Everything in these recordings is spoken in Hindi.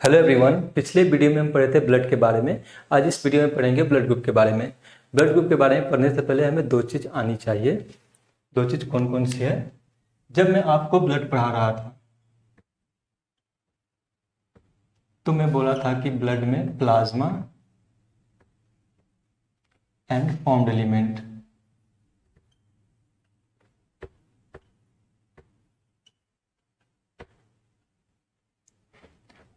Hello everyone. पिछले वीडियो में हम पढ़े थे ब्लड के बारे में। आज इस वीडियो में पढ़ेंगे ब्लड ग्रुप के बारे में। ब्लड ग्रुप के बारे में पढ़ने से पहले हमें दो चीज़ आनी चाहिए। दो चीज़ कौन कौन सी है? जब मैं आपको ब्लड पढ़ा रहा था तो मैं बोला था कि ब्लड में plasma and formed element,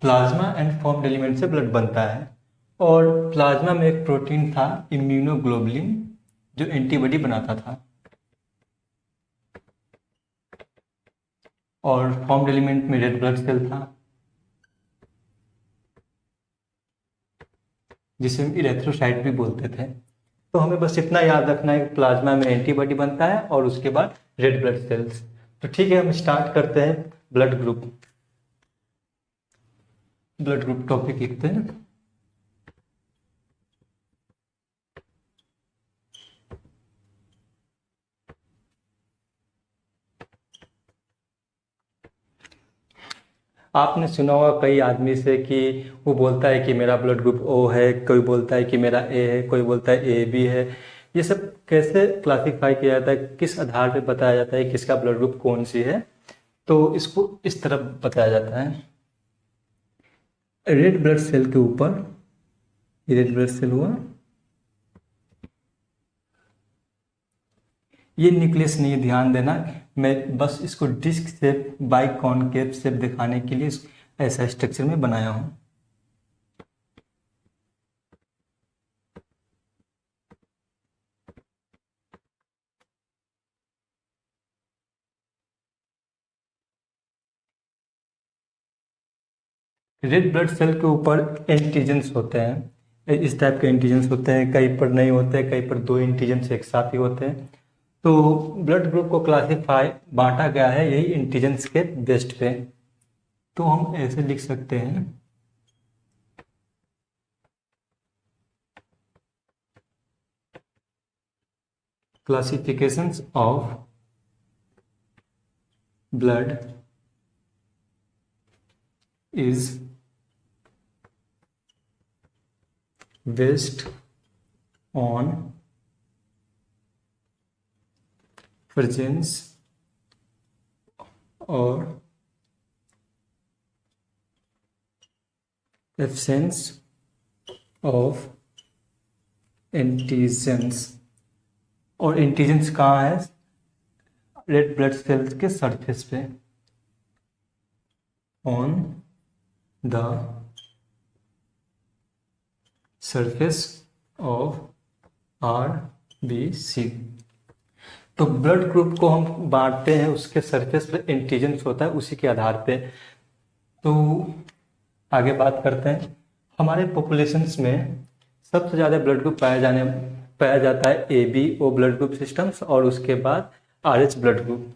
plasma and formed element से ब्लड बनता है। और प्लाज्मा में एक प्रोटीन था इम्यूनोग्लोबुलिन जो एंटीबॉडी बनाता था, और फॉर्म्ड एलिमेंट में रेड ब्लड सेल था जिसे हम इरेथ्रोसाइट भी बोलते थे। तो हमें बस इतना याद रखना है कि प्लाज्मा में एंटीबॉडी बनता है और उसके बाद रेड ब्लड सेल्स। तो ठीक है, हम स्टार्ट करते हैं blood group. Blood group topic लिखते हैं। आपने सुना होगा कई आदमी से कि वो बोलता है कि मेरा ब्लड ग्रुप ओ है, कोई बोलता है कि मेरा ए है, कोई बोलता है ए बी है। ये सब कैसे क्लासिफाई किया जाता है, किस आधार पे बताया जाता है किसका ब्लड ग्रुप कौन सी है? तो इसको इस तरह बताया जाता है। रेड ब्लड सेल के ऊपर, ये रेड ब्लड सेल हुआ, ये न्यूक्लियस नहीं है, ध्यान देना। मैं बस इसको disc shape by concave shape दिखाने के लिए ऐसा स्ट्रक्चर में बनाया हूँ। रेड ब्लड सेल के ऊपर एंटीजेंस होते हैं, इस टाइप के एंटीजेंस होते हैं, कहीं पर नहीं होते हैं, कहीं पर दो एंटीजेंस एक साथ ही होते हैं। तो ब्लड ग्रुप को क्लासिफाई बांटा गया है यही एंटीजेंस के बेस्ट पे। तो हम ऐसे लिख सकते हैं, classifications of blood is based on presence or absence of antigens। और एंटीजेंस कहाँ है? रेड ब्लड सेल्स के सरफेस पे, on the surface of RBC। तो ब्लड ग्रुप को हम बांटते हैं उसके सरफेस पे एंटीजेंस होता है उसी के आधार पे। तो आगे बात करते हैं। हमारे पॉपुलेशंस में सबसे ज़्यादा ब्लड ग्रुप पाया जाता है ABO ब्लड ग्रुप सिस्टम्स, और उसके बाद RH ब्लड ग्रुप।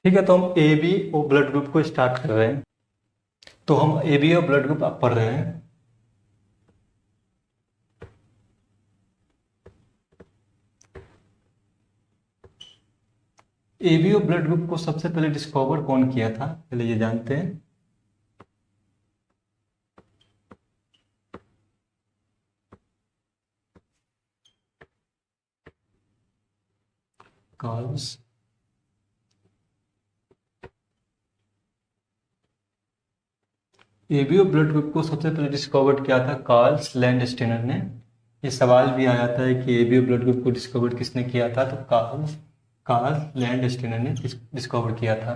ठीक है, तो हम ABO ब्लड ग्रुप को स्टार्ट कर रहे हैं। तो हम ABO ब्लड ग्रुप अब पढ़ रहे हैं। ABO ब्लड ग्रुप को सबसे पहले डिस्कवर कौन किया था, पहले ये जानते हैं। कार्ल्स ABO ब्लड ग्रुप को सबसे पहले डिस्कवर किया था कार्ल्स लैंडस्टेनर ने। ये सवाल भी आया था कि ABO ब्लड ग्रुप को डिस्कवर किसने किया था, तो कार्ल लैंडस्टेनर ने डिस्कवर किया था।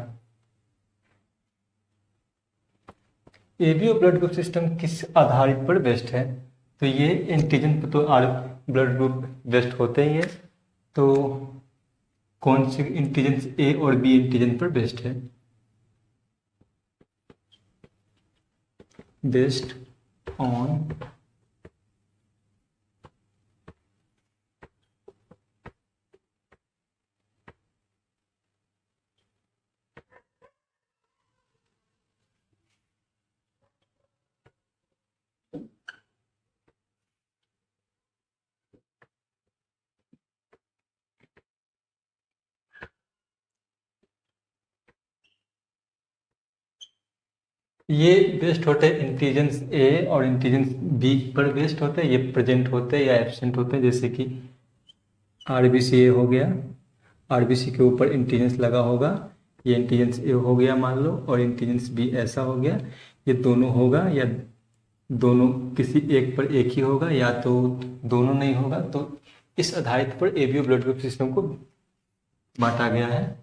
ABO ब्लड ग्रुप सिस्टम किस आधारित पर बेस्ड है? तो ये एंटीजन पर तो ब्लड ग्रुप बेस्ड होते ही है। तो कौन से एंटीजन A और B एंटीजन पर बेस्ड है? बेस्ड ऑन ये बेस्ड होते हैं इंटेलिजेंस ए और इंटेलिजेंस बी पर बेस्ड होते हैं, ये प्रेजेंट होते हैं या एब्सेंट होते हैं। जैसे कि आरबीसी ए हो गया, आरबीसी के ऊपर इंटेलिजेंस लगा होगा, ये इंटेलिजेंस ए हो गया मान लो, और इंटेलिजेंस बी ऐसा हो गया। ये दोनों होगा या दोनों किसी एक पर एक ही होगा, या तो दोनों नहीं होगा। तो इस आधारित पर एबीओ ब्लड ग्रुप सिस्टम को बांटा गया है।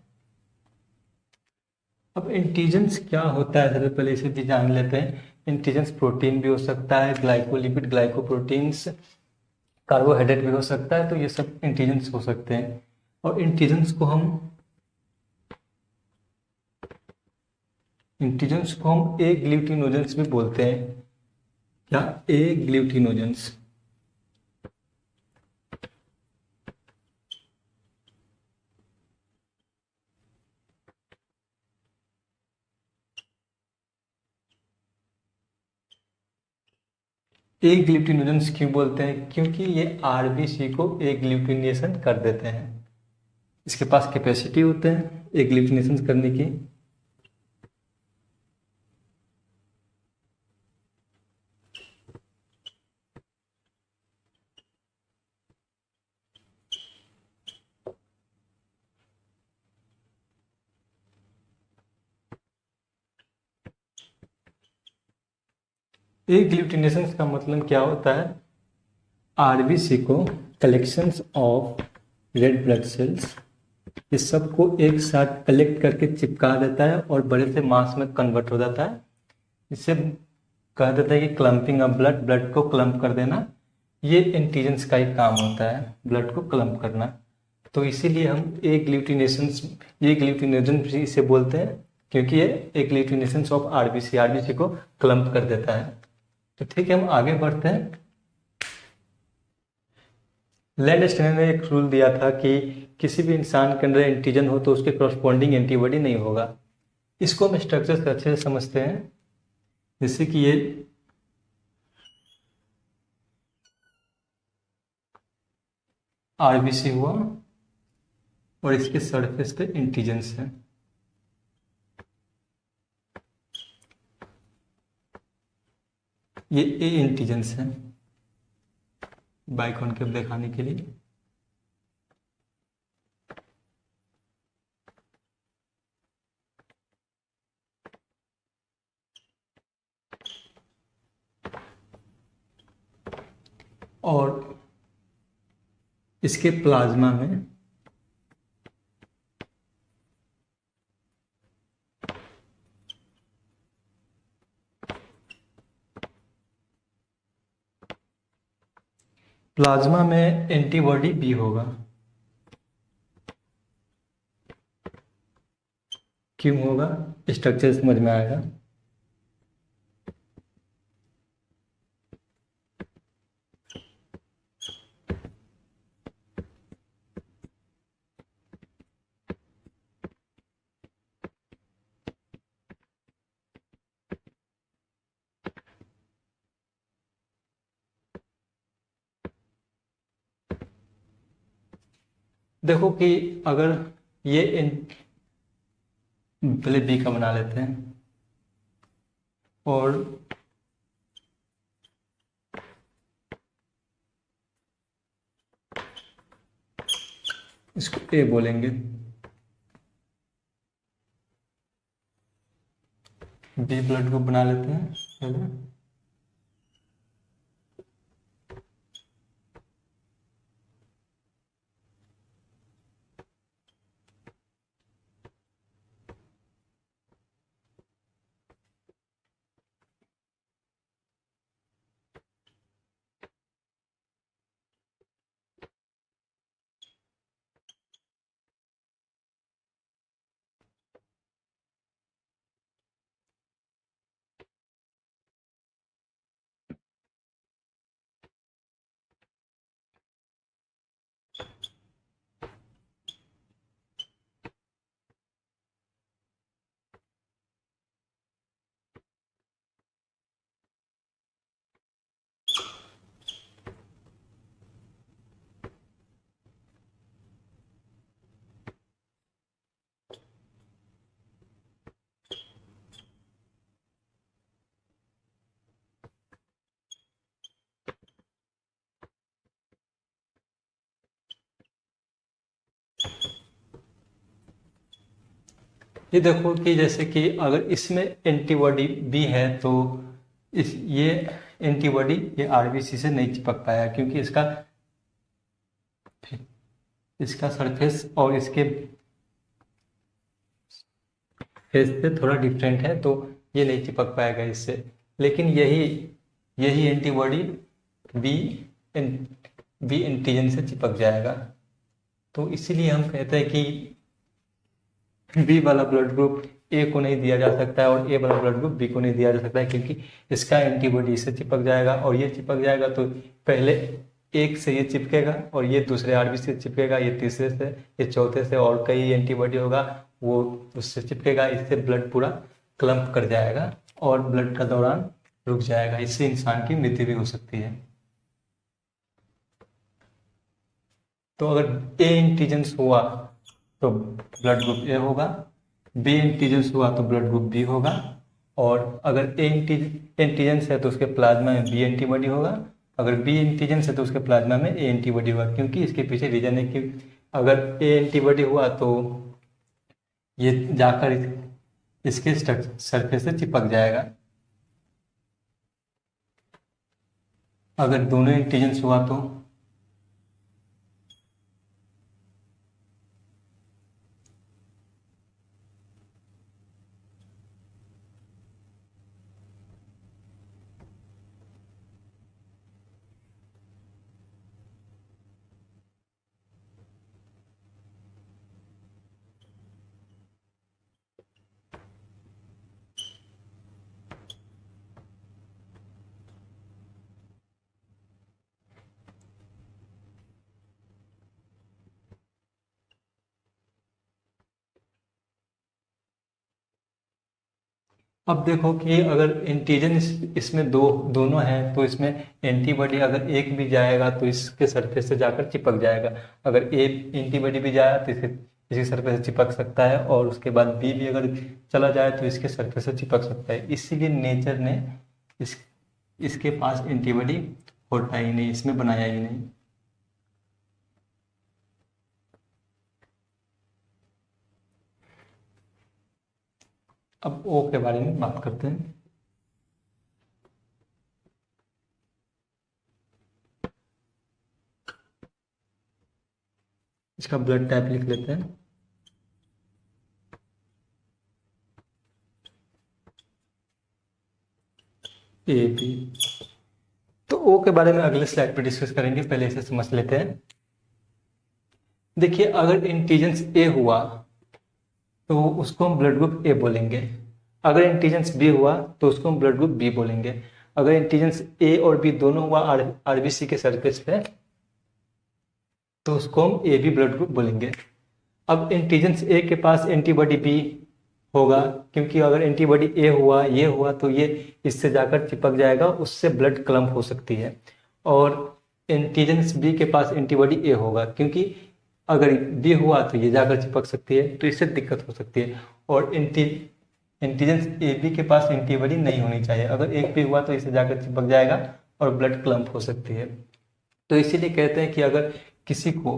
अब इंटेलिजेंस क्या होता है, सबसे पहले इसे भी जान लेते हैं। इंटेलिजेंस प्रोटीन भी हो सकता है, ग्लाइकोलिपिड, ग्लाइकोप्रोटीन्स, कार्बोहाइड्रेट भी हो सकता है। तो ये सब इंटेलिजेंस हो सकते हैं। और इंटेलिजेंस को हम ए ग्लूटिनोजेंस भी बोलते हैं। क्या? ए ग्लूटिनोजेंस। ए ग्लूटिनोजेंस क्यों बोलते हैं? क्योंकि ये आरबीसी को ए ग्लूटिनेशन कर देते हैं। इसके पास कैपेसिटी होते हैं ए ग्लूटिनेशन करने की। ए ग्लूटिनेशन का मतलब क्या होता है? आरबीसी को collections of red blood cells, इस सब को एक साथ कलेक्ट करके चिपका देता है और बड़े से मास में कन्वर्ट हो जाता है। इससे कह देता है कि क्लम्पिंग ऑफ ब्लड, ब्लड को क्लम्प कर देना। ये इंटेलिजेंस का एक काम होता है, ब्लड को क्लम्प करना। तो इसीलिए हम ए ग्लूटिनेशन भी इसे बोलते हैं, क्योंकि ये ए ग्लूटिनेशन ऑफ आरबीसी, आरबीसी को क्लम्प कर देता है। तो ठीक है, हम आगे बढ़ते हैं। लैंडस्टेनर ने एक रूल दिया था कि किसी भी इंसान के अंदर एंटीजन हो तो उसके करस्पॉन्डिंग एंटीबॉडी नहीं होगा। इसको हम स्ट्रक्चर से अच्छे से समझते हैं। जैसे कि ये आरबीसी हुआ और इसके सरफेस पे एंटीजन्स है। ये ए एंटीजन्स है, बाइकॉन्केव दिखाने के लिए। और इसके प्लाज्मा में एंटीबॉडी बी होगा। क्यों होगा? स्ट्रक्चर समझ में आएगा। देखो कि अगर ये पहले बी का बना लेते हैं और इसको ए बोलेंगे, बी ब्लड ग्रुप बना लेते हैं पहले। ये देखो कि जैसे कि अगर इसमें एंटीबॉडी बी है तो इस ये एंटीबॉडी ये आरबीसी से नहीं चिपक पाया, क्योंकि इसका सरफेस और इसके फेस से थोड़ा डिफरेंट है, तो ये नहीं चिपक पाएगा इससे। लेकिन यही यही एंटीबॉडी बी एन, बी एंटीजन से चिपक जाएगा। तो इसीलिए हम कहते हैं कि बी वाला ब्लड ग्रुप ए को नहीं दिया जा सकता है और ए वाला ब्लड ग्रुप बी को नहीं दिया जा सकता है, क्योंकि इसका एंटीबॉडी इससे चिपक जाएगा और ये चिपक जाएगा तो पहले एक से ये चिपकेगा और ये दूसरे आरबीसी से चिपकेगा, ये तीसरे से, ये चौथे से, और कई एंटीबॉडी होगा वो उससे चिपकेगा। इससे ब्लड पूरा क्लम्प कर जाएगा और ब्लड का दौरान रुक जाएगा। इससे इंसान की मृत्यु भी हो सकती है। तो अगर ए एंटीजेंस हुआ तो ब्लड ग्रुप ए होगा, बी एंटीजेंस हुआ तो ब्लड ग्रुप बी होगा, और अगर ए एंटीजेंस है तो उसके प्लाज्मा में बी एंटीबॉडी होगा, अगर बी एंटीजेंस है तो उसके प्लाज्मा में ए एंटीबॉडी होगा। क्योंकि इसके पीछे रीजन है कि अगर ए एंटीबॉडी हुआ तो ये जाकर इसके सरफेस से चिपक जाएगा। अगर दोनों एंटीजेंस हुआ तो अब देखो कि अगर एंटीजन इसमें दोनों हैं तो इसमें एंटीबॉडी अगर एक भी जाएगा तो इसके सरफेस से जाकर चिपक जाएगा। अगर ए एंटीबॉडी भी जाए तो इसके सरफेस से चिपक सकता है, और उसके बाद बी भी अगर चला जाए तो इसके सरफेस से चिपक सकता है। इसीलिए नेचर ने इस इसके पास एंटीबॉडी होता ही नहीं, इसमें बनाया ही नहीं। अब ओ के बारे में बात करते हैं। इसका ब्लड टाइप लिख लेते हैं, ए बी। तो ओ के बारे में अगले स्लाइड पे डिस्कस करेंगे, पहले इसे समझ लेते हैं। देखिए, अगर इंटीजेंस ए हुआ तो उसको हम ब्लड ग्रुप ए बोलेंगे। अगर इंटीजेंस बी हुआ तो उसको हम ब्लड ग्रुप बी बोलेंगे। अगर इंटीजेंस ए और बी दोनों हुआ आरबीसी के सरफेस पे तो उसको हम ए बी ब्लड ग्रुप बोलेंगे। अब इंटीजेंस ए के पास एंटीबॉडी बी होगा, क्योंकि अगर एंटीबॉडी ए हुआ, ये हुआ, तो ये इससे जाकर चिपक जाएगा, उससे ब्लड क्लम्प हो सकती है। और एंटीजेंस बी के पास एंटीबॉडी ए होगा, क्योंकि अगर बी हुआ तो ये जाकर चिपक सकती है, तो इससे दिक्कत हो सकती है। और एंटीजेंस ए बी के पास एंटीबॉडी नहीं होनी चाहिए, अगर एक भी हुआ तो इससे जाकर चिपक जाएगा और ब्लड क्लम्प हो सकती है। तो इसीलिए कहते हैं कि अगर किसी को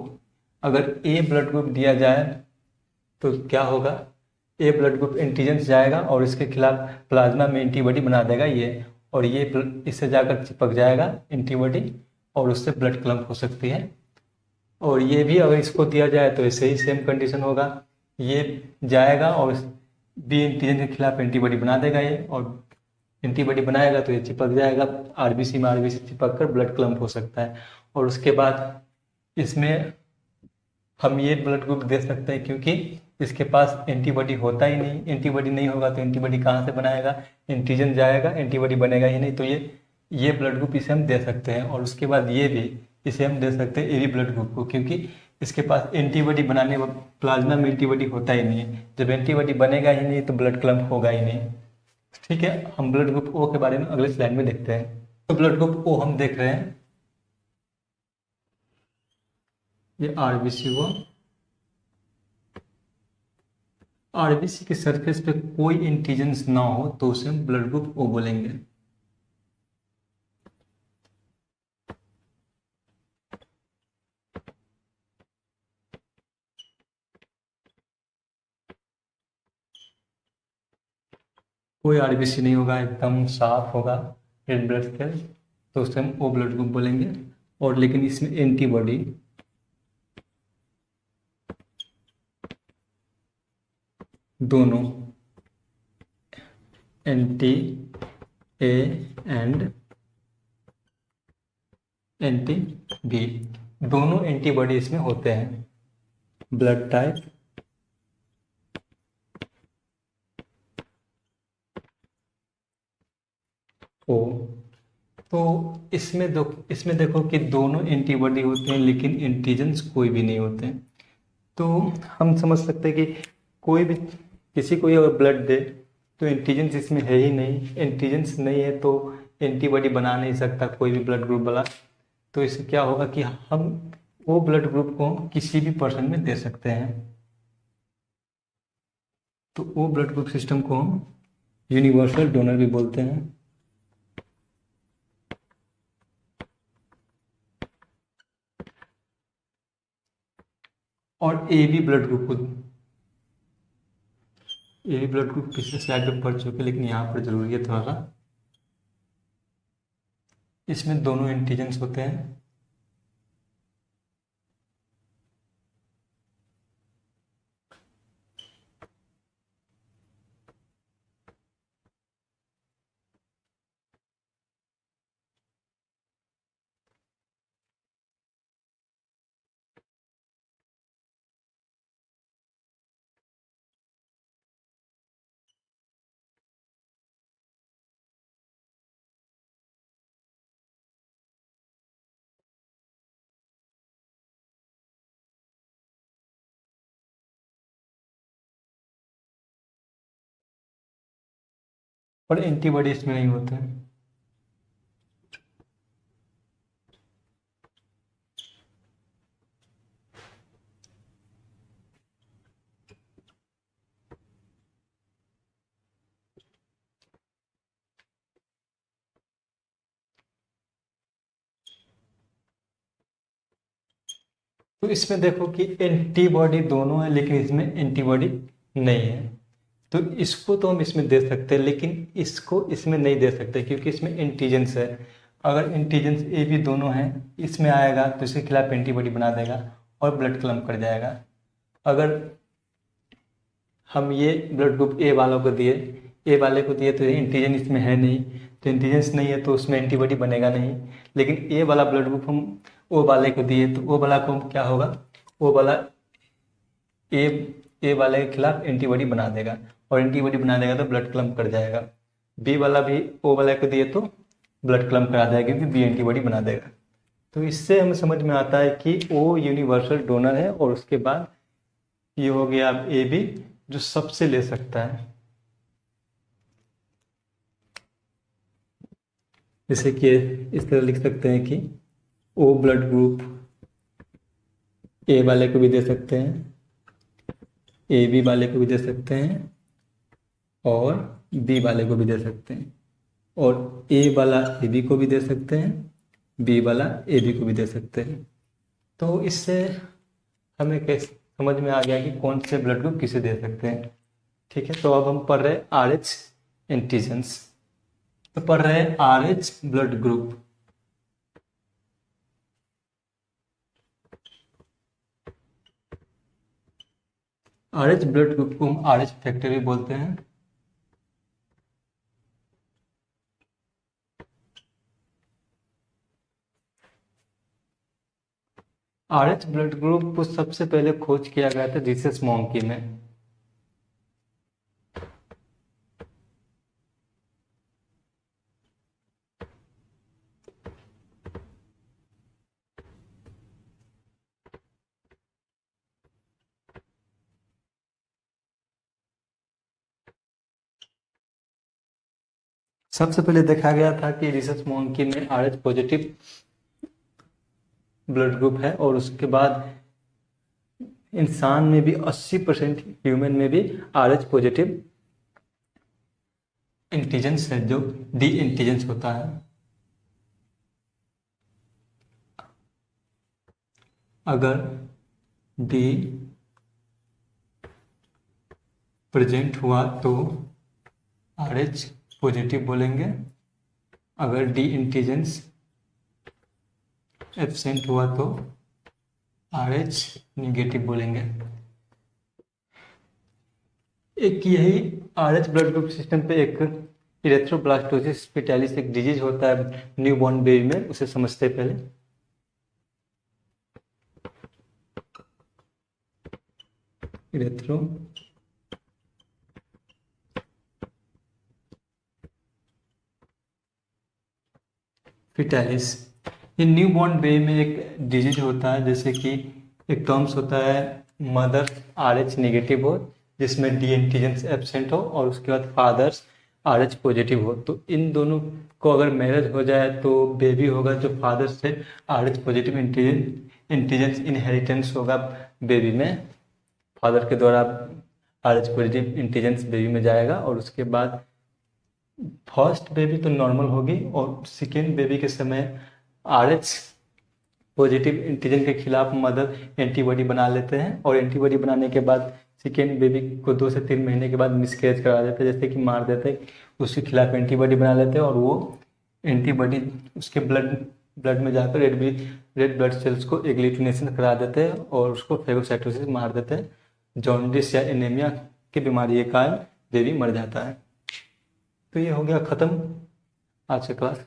अगर ए ब्लड ग्रुप दिया जाए तो क्या होगा, ए ब्लड ग्रुप एंटीजेंस जाएगा और इसके खिलाफ प्लाज्मा में एंटीबॉडी बना देगा ये, और ये इससे जाकर चिपक जाएगा एंटीबॉडी और उससे ब्लड क्लम्प हो सकती है। और ये भी अगर इसको दिया जाए तो ऐसे ही सेम कंडीशन होगा, ये जाएगा और बी एंटीजन के खिलाफ एंटीबॉडी बना देगा ये, और एंटीबॉडी बनाएगा तो ये चिपक जाएगा आरबीसी में, आरबीसी चिपक कर ब्लड क्लम्प हो सकता है। और उसके बाद इसमें हम ये ब्लड ग्रुप दे सकते हैं, क्योंकि इसके पास एंटीबॉडी होता ही नहीं। एंटीबॉडी नहीं होगा तो एंटीबॉडी कहाँ से बनाएगा, एंटीजन जाएगा, एंटीबॉडी बनेगा ही नहीं, तो ये ब्लड ग्रुप इसे हम दे सकते हैं। और उसके बाद ये भी इसे हम दे सकते हैं ए बी ब्लड ग्रुप को, क्योंकि इसके पास एंटीबॉडी बनाने प्लाज्मा में एंटीबॉडी होता ही नहीं है। जब एंटीबॉडी बनेगा ही नहीं तो ब्लड क्लम्प होगा ही नहीं। ठीक है, हम ब्लड ग्रुप ओ के बारे में अगले स्लाइड में देखते हैं। तो ब्लड ग्रुप ओ हम देख रहे हैं, ये आरबीसी हुआ। आरबीसी के सरफेस पे कोई एंटीजेंस ना हो तो उसे हम ब्लड ग्रुप ओ बोलेंगे। कोई आरबीसी नहीं होगा, एकदम साफ होगा रेड ब्लड सेल, तो उसे हम ओ ब्लड ग्रुप बोलेंगे। और लेकिन इसमें एंटीबॉडी दोनों, anti a and anti b, दोनों एंटीबॉडी इसमें होते हैं। Blood type O. तो इसमें देखो कि दोनों एंटीबॉडी होते हैं लेकिन एंटीजेंस कोई भी नहीं होते हैं। तो हम समझ सकते हैं कि कोई भी किसी को अगर ब्लड दे तो एंटीजेंस इसमें है ही नहीं, एंटीजेंस नहीं है तो एंटीबॉडी बना नहीं सकता कोई भी ब्लड ग्रुप वाला। तो इससे क्या होगा कि हम वो ब्लड ग्रुप को किसी भी पर्सन में दे सकते हैं। तो वो ब्लड ग्रुप सिस्टम को हम यूनिवर्सल डोनर भी बोलते हैं। और ए बी ब्लड ग्रुप को, ए बी ब्लड ग्रुप पिछले स्लाइड में पढ़ चुके, लेकिन यहाँ पर जरूरी है थोड़ा सा। इसमें दोनों एंटीजेंस होते हैं। और एंटीबॉडी इसमें नहीं होते हैं। तो इसमें देखो कि एंटीबॉडी दोनों है लेकिन इसमें एंटीबॉडी नहीं है। तो इसको तो हम इसमें दे सकते हैं लेकिन इसको इसमें नहीं दे सकते क्योंकि इसमें एंटीजेंस है। अगर एंटीजेंस ए बी दोनों हैं इसमें आएगा तो इसके खिलाफ एंटीबॉडी बना देगा और ब्लड क्लम कर जाएगा। अगर हम ये ब्लड ग्रुप ए वालों को दिए, ए वाले को दिए तो एंटीजन इसमें है नहीं, तो एंटीजेंस नहीं है तो उसमें एंटीबॉडी बनेगा नहीं। लेकिन ए वाला ब्लड ग्रुप हम ओ वाले को दिए तो ओ वाला को क्या होगा, ओ वाला ए ए वाले के खिलाफ एंटीबॉडी बना देगा और एंटीबॉडी बना देगा तो ब्लड क्लम कर जाएगा। बी वाला भी ओ वाले को दिए तो ब्लड क्लम करा देगा क्योंकि बी एंटीबॉडी बना देगा। तो इससे हमें समझ में आता है कि ओ यूनिवर्सल डोनर है। और उसके बाद ये हो गया अब ए बी जो सबसे ले सकता है। जैसे कि इस तरह लिख सकते हैं कि ओ ब्लड ग्रुप ए वाले को भी दे सकते हैं, ए बी वाले को भी दे सकते हैं और बी वाले को भी दे सकते हैं, और ए वाला ए बी को भी दे सकते हैं, बी वाला ए बी को भी दे सकते हैं। तो इससे हमें कैसे समझ में आ गया कि कौन से ब्लड ग्रुप किसे दे सकते हैं। ठीक है, तो अब हम पढ़ रहे हैं आर एच एंटीजेंस। तो पढ़ रहे हैं R H blood group. R H blood group को हम आर एच फैक्टर भी बोलते हैं। आर एच ब्लड ग्रुप को सबसे पहले खोज किया गया था जीसस मोंकी में। सबसे पहले देखा गया था कि रिसर्च मोंकी में R H positive blood group है और उसके बाद इंसान में भी 80% ह्यूमन में भी आर एच पॉजिटिव एंटीजेंस है जो डी एंटीजेंस होता है। अगर डी प्रेजेंट हुआ तो RH पॉजिटिव बोलेंगे, अगर डी इंटीजेंस एब्सेंट हुआ तो RH निगेटिव बोलेंगे। एक यही RH ब्लड ग्रुप सिस्टम पे एक इरेथ्रोब्लास्टोसिस स्पिटैलिस एक डिजीज होता है न्यूबॉर्न बेबी में, उसे समझते हैं पहले। इरेथ्रो फिटैलिस, ये न्यूबॉर्न बेबी में एक डिजीज होता है, जैसे कि एक टर्म्स होता है मदर RH नेगेटिव हो जिसमें डी एंटीजेंस एब्सेंट हो, और उसके बाद फादर्स RH पॉजिटिव हो। तो इन दोनों को अगर मैरिज हो जाए तो बेबी होगा जो फादर से RH पॉजिटिव एंटीजेंस इनहेरिटेंस होगा बेबी में, फादर के द्वारा RH पॉजिटिव एंटीजेंस बेबी में जाएगा, और उसके बाद फर्स्ट बेबी तो नॉर्मल होगी और सेकेंड बेबी के समय RH पॉजिटिव एंटीजन के खिलाफ मदर एंटीबॉडी बना लेते हैं, और एंटीबॉडी बनाने के बाद सेकेंड बेबी को 2 से 3 महीने के बाद मिसकैरेज करा देते हैं, जैसे कि मार देते हैं, उसके खिलाफ एंटीबॉडी बना लेते हैं, और वो एंटीबॉडी उसके ब्लड में जाकर रेड ब्लड सेल्स को एग्लूटिनेशन करा देते हैं और उसको फेगोसाइटोसिस मार देते हैं। जॉन्डिस या एनीमिया की बीमारी के कारण बेबी मर जाता है। तो ये हो गया ख़त्म आज का क्लास।